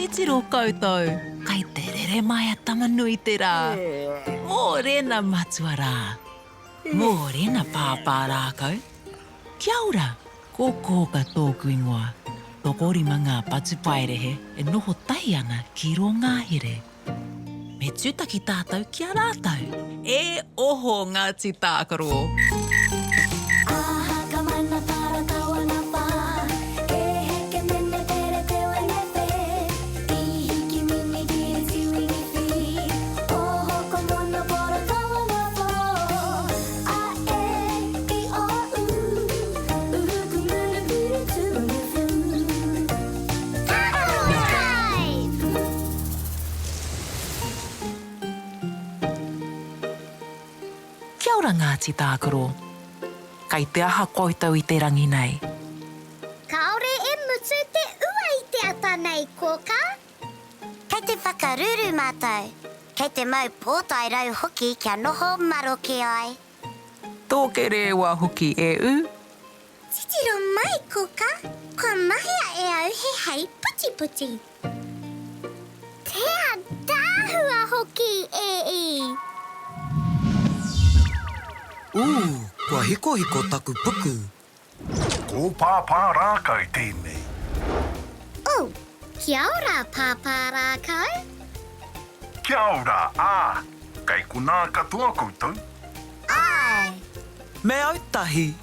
Titiro koutou. Kai te rere mai a tamanui te rā. Mō rena matuara. Mō rena pāpārā kau. Kia ora, ko kōka tōku ingoa. Toko rima ngā patupaerehe e noho tai ana ki ro ngāhere. Me tūtaki tātou kia rātou. E oho Ngāti Tākaro. Kia ora Ngāti Tākaro. Kai te aha koutou I te rangi nei. Kaore e mutu te ua I te ata nei, kōka. Kei te whakaruru mātou. Kei te mau pōtai rau hoki kia noho maro ki ai. Tōke rewa hoki e u. Titiro mai, kōka. Kua mahia e au he hei puti puti. Tea tāhua hoki e I. Kua hiko hiko taku puku. Ko pāpā rākau tēnei. Kia ora, pāpā rākau. Kia ora, Kai kuna katoa koutou. Ai, Me au tahi.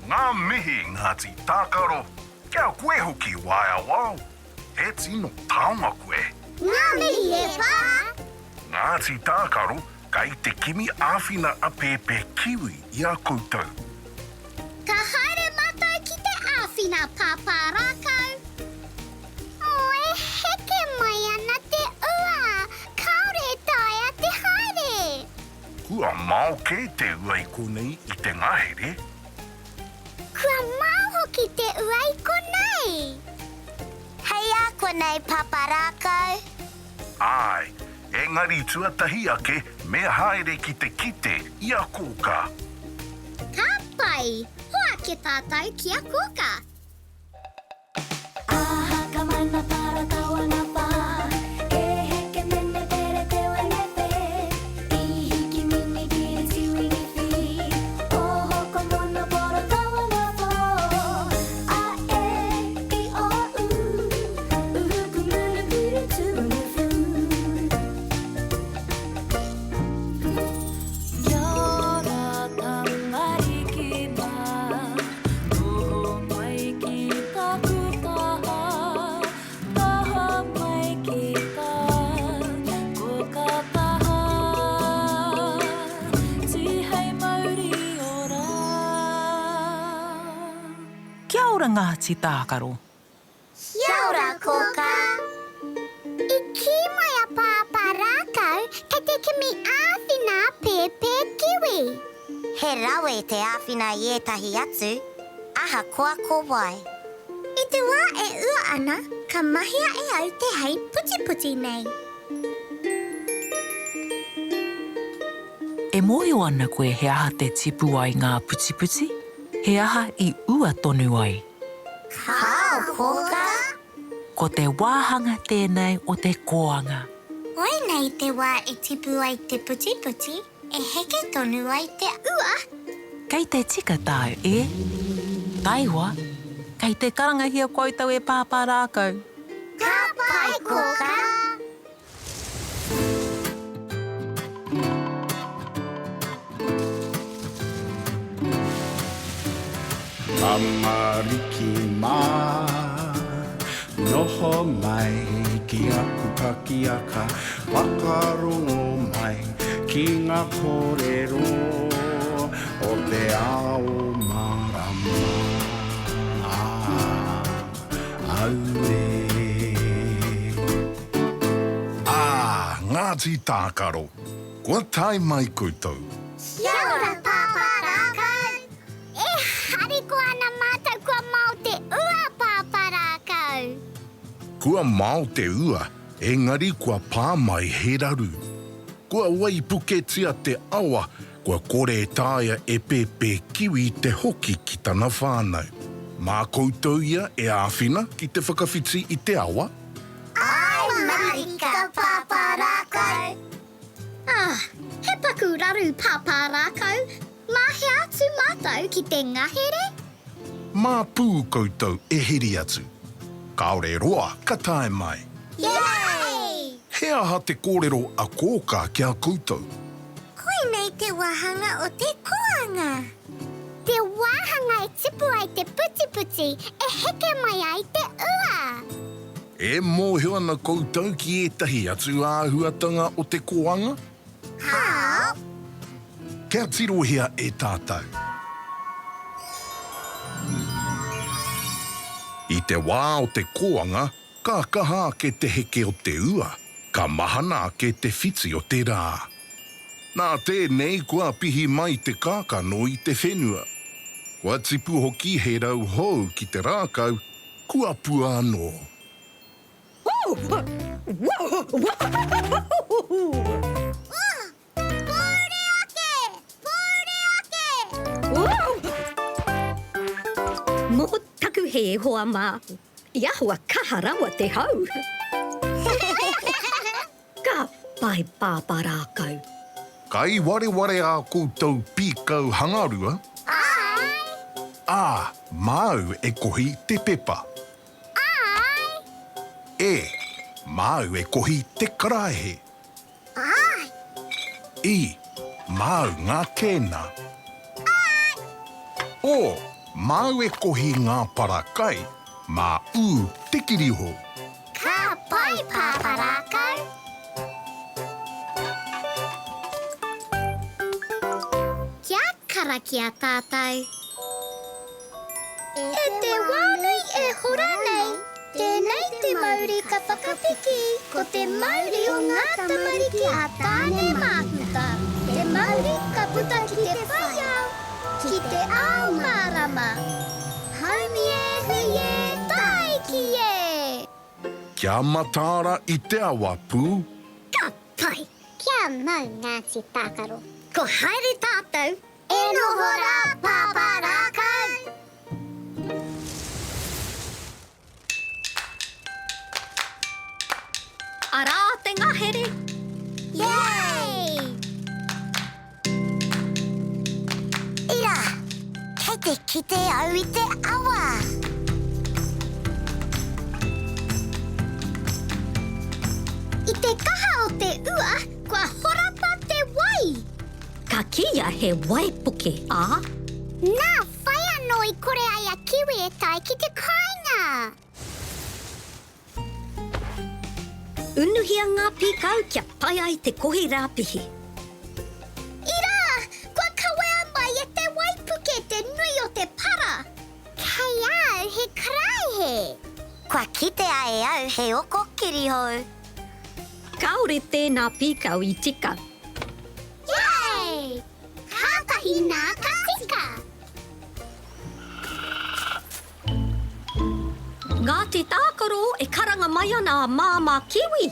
Ngā mihi Ngāti Tākaro. Kia koe hoki waia wau. E tino taonga koe. Ngā mihi e pā. Ngāti Tākaro, kai te kimi āwhina a pēpē kiwi I a koutou. Ka haere mātou ki te āwhina, pāpā rākau. E heke mai ana te ua. Kaore tae a te haere. Kua mau ke te ua I konei I te ngahere. Kua mau hoki te ua I konei. hei a konei paparākau. Ai, engari tuatahi ake me haere ki te kite I a kōka. Ka pai, hoa ke tātou ki a kōka. Kia ora Ngāti Tākaro. Kia ora, kōka. I ki mai a pāpā rākau, kei te kimi āwhina pēpē kiwi. He rawe te āwhina I ētahi atu. Aha koa ko wai. I te wā e ua ana, ka mahia e au te hei puti puti nei. E moio ana koe he aha te tipu ai ngā puti-puti. He aha I ua tonu ai. Kao, kōka. Ko te wāhanga tēnei o te koanga. Oi nei te wā e tipu ai te puti puti, e heke tonu ai te ua. Kei te tika tāu, e? Taiwa, kei te karangahia koutou e pāpā rākau. Ka pai, kōka. Amariki mā, noho mai ki a kukakiaka, whakarongo mai ki ngā kōrero o te ao marama. Aue. Ngāti Tākaro. Kua tai mai koutou. Kia ora, pāpā rākau. E hariko ana mātou kua mau te ua, pāpā rākau. Kua mau te ua, engari kua pāmai he raru. Kua waipuketia te awa, kua kore tāia e pēpē kiwi te hoki ki tana whānau. Mā koutou ia e āwhina ki te whakawhiti I te awa. Ai marika paparākau. He paku raru pāpārākau. Mahi atu mātou ki te ngahere. Mā pū koutou e hiri atu. Kaore roa, ka tae mai. Yay! He aha te kōrero a kōka kia koutou. Koe nei te wahanga o te koanga. Te wāhanga e tipu ai te puti e heke mai ai te ua. E mōhio ana koutou ki etahi atu āhuatanga o te koanga. How? Kia tirohia e tātou. I te wā o te koanga, ka kaha ke te heke o te ua, ka mahana ke te whiti o te rā. Nā tēnei kua pihi mai te kākano I te whenua. Kua tipu hoki he rau hou ki te rākau, kua pua anō. Mō taku he hoa mā. Ia hua kaha rawa te hau. Ka pai pāparākau. Kai ware a koutou pīkau hangarua. Ā, māu e kohi te pepa. E, māu e kohi te karaehe. I, māu ngā kēna. O, māu e kohi ngā parakai, mā ū te kiriho. Ka pai pāparākau. Kia karakia tātou. E te wānui e hora nei, tēnei te mauri ka whakawhiki, ko te mauri o ngā tamariki a tāne mākuta. Te mauri ka puta ki te whaiau, ki te ao mārama. Haumi e hui e tai ki e. Kia matāra I te awa pū. Ka pai. Kia mau Ngāti Tākaro. Ko haere tātou. E noho rā pāparākau. Arā te ngahere. Yay! Ira, kei te kite au I te awa. I te kaha o te ua, kua horapa te wai. Ka kia he waipuke, ā? Nā whai anō I kore ai a kiwi e tai ki te kāinga. Unuhia ngā pīkau kia pai ai te kohi rāpihi. Ira, kua kawea mai e te waipuke te nui o te para. Kei au he karaihe. Kua kite ai au he oko kirihou. Kaore tēnā pīkau I tika. Yay! Kātahi nā ka tika. Ngāti Tākaro e karanga mai ana a māmā kiwi.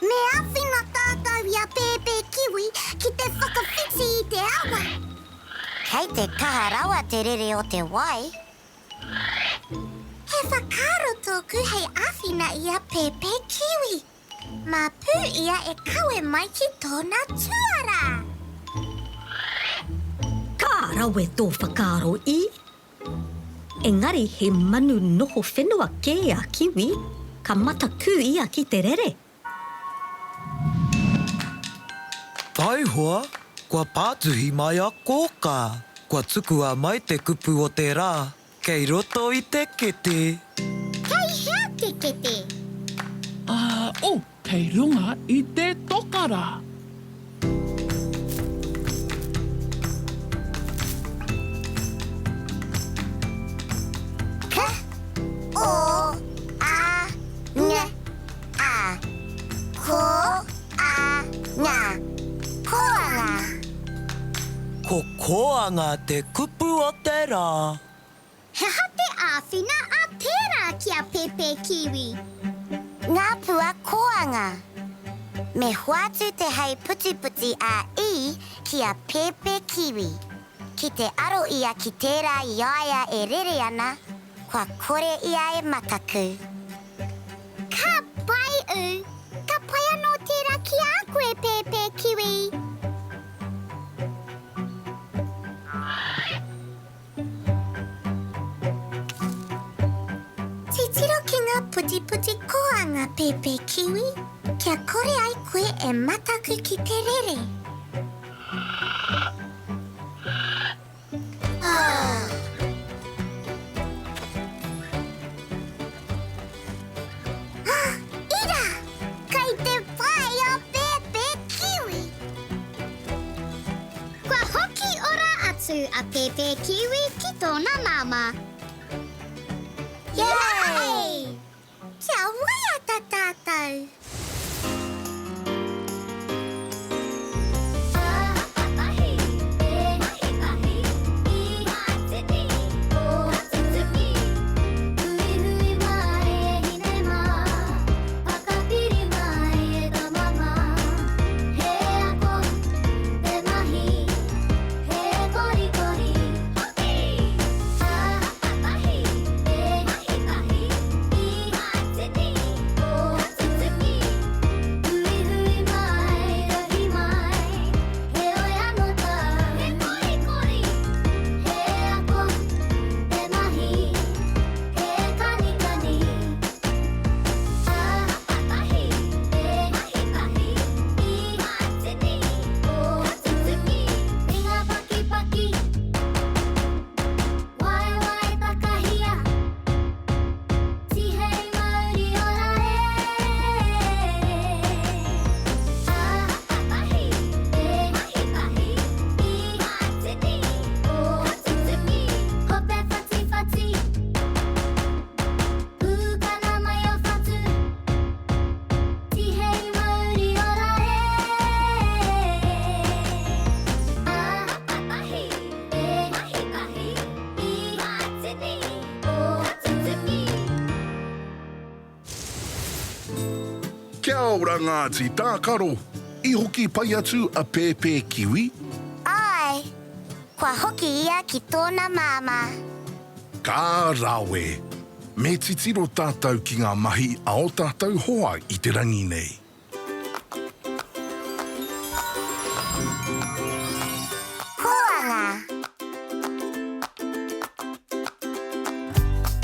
Me awhina tātou I a pēpē kiwi ki te whakawhiti I te awa. Kei te kaha rawa te rere o te wai. He whakaro tōku hei awhina I a pēpē kiwi. Mā pū ia e kawe mai ki tōna tuara. Ka rawe tō whakaro I. Engari he manu noho whenua kē a kiwi, ka mataku ia ki te rere. Tai hoa, kua pātuhi mai a kōka. Kua tukua mai te kupu o te rā, kei roto I te kete. Kei hea te kete. Kei runga I te tokara. O, a, nga, a. Ko, a, nga. Koanga. Ko koanga te kupu o te rā. He hate āwhina a tērā ki a pēpē kiwi. Ngā pua koanga. Me huatu te hei puti a I ki a pēpē kiwi. きてあるいやきてらいややえれれやな。これいやえまたく。かばいう。かぱやのてらきあくえペーペーキウイ。ちちろきがプチプチコアがペーペーキウイ。きゃこれあいくえまたくきてれれ。あペーペーキウイきとなママ。イエーイ。じゃあわやたたた。Kia ora ngāti tākaro. I hoki pai atu a pepe kiwi. Ai, kua hoki ia ki tōna māma. Ka rawe. Me titiro tātou ki ngā mahi a o tātou hoa I te rangi nei. Koala.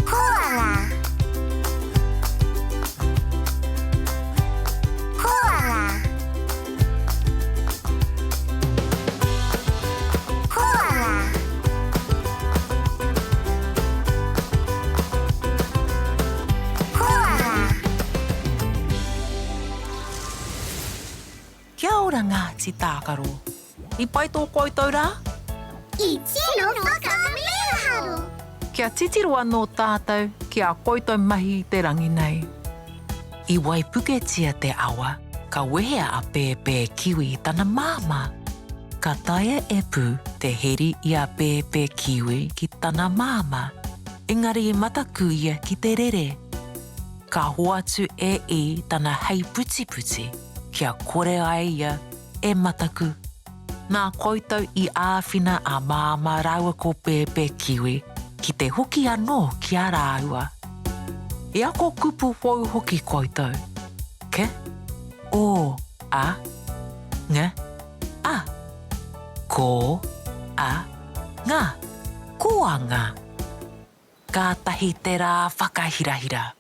Koala. Koala. Koala. Koala. Kia ora ngāti tākaro. I pai tō koutou rā? I tino whakameharo. Kia titiro anō tātou ki a koutou mahi I te rangi nei. I Waipuketia te awa, ka wehea a pepe kiwi I tana māma. Ka taia e pū te heri I a pepe kiwi ki tana māma. Engari I mataku ia ki te rere. Ka hoatu e I tana hei puti puti, kia kore ai ia e mataku. Nā koutou I āwhina a māma raua ko pepe kiwi, ki te hoki anō ki a rāua. E ako kupu whau hoki koutou. Ke, o, a, nge, a. Ko, a, ngā, koanga. Kātahi te rā whakahirahira.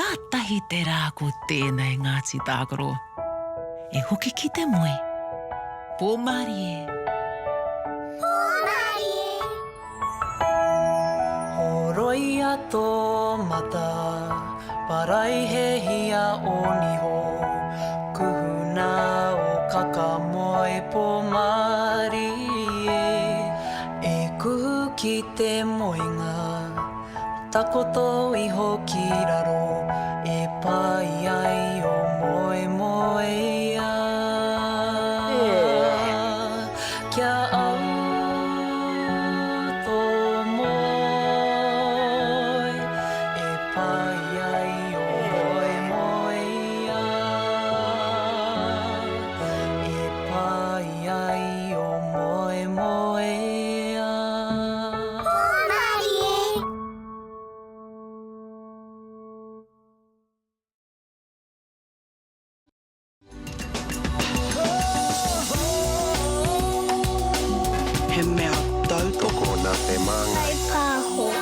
Kātahi te rā ko tēnei ngāti tākaro. E hoki ki te moe. Pōmarie. Horoia tō mata, parai he hia o niho. Kuhuna o kakamoe pōmarie. E kuhu ki te moenga, takoto iho ki raro. E pai ai o moe moe ia. Kia au tō moe. E pai ai o moe he mea tau toko Kona te manga. Kai pāho.